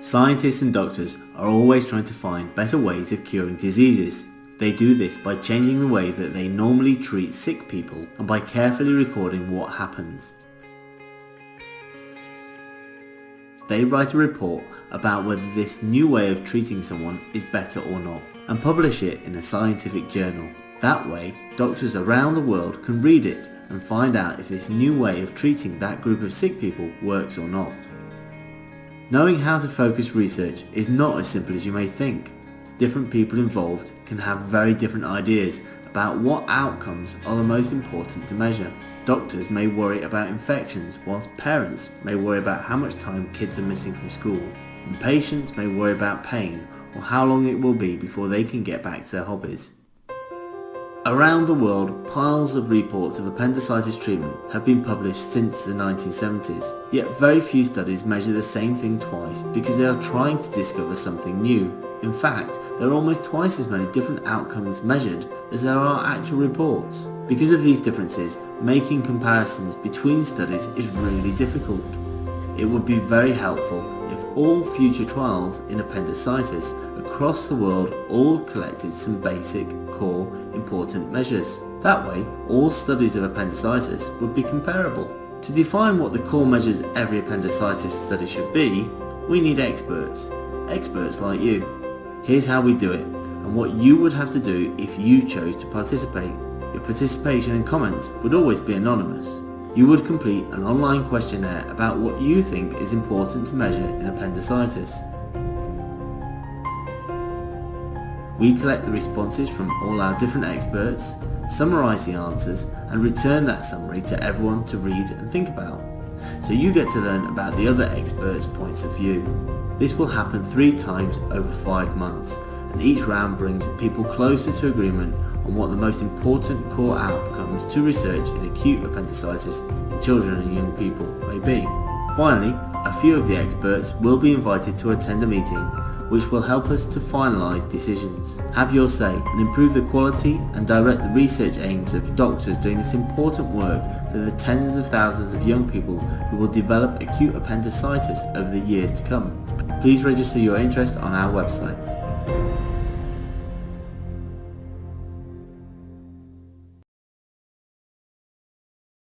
Scientists and doctors are always trying to find better ways of curing diseases. They do this by changing the way that they normally treat sick people and by carefully recording what happens. They write a report about whether this new way of treating someone is better or not and publish it in a scientific journal. That way, doctors around the world can read it and find out if this new way of treating that group of sick people works or not. Knowing how to focus research is not as simple as you may think. Different people involved can have very different ideas about what outcomes are the most important to measure. Doctors may worry about infections, whilst parents may worry about how much time kids are missing from school, and patients may worry about pain or how long it will be before they can get back to their hobbies. Around the world, piles of reports of appendicitis treatment have been published since the 1970s, yet very few studies measure the same thing twice because they are trying to discover something new. In fact, there are almost twice as many different outcomes measured as there are actual reports. Because of these differences, making comparisons between studies is really difficult. It would be very helpful if all future trials in appendicitis across the world all collected some basic, core, important measures. That way, all studies of appendicitis would be comparable. To define what the core measures every appendicitis study should be, we need experts like you. Here's how we do it, and what you would have to do if you chose to participate. Your participation and comments would always be anonymous. You would complete an online questionnaire about what you think is important to measure in appendicitis. We collect the responses from all our different experts, summarise the answers and return that summary to everyone to read and think about. So you get to learn about the other experts' points of view. This will happen 3 times over 5 months, and each round brings people closer to agreement on what the most important core outcomes to research in acute appendicitis in children and young people may be. Finally, a few of the experts will be invited to attend a meeting which will help us to finalise decisions. Have your say and improve the quality and direct the research aims of doctors doing this important work for the tens of thousands of young people who will develop acute appendicitis over the years to come. Please register your interest on our website.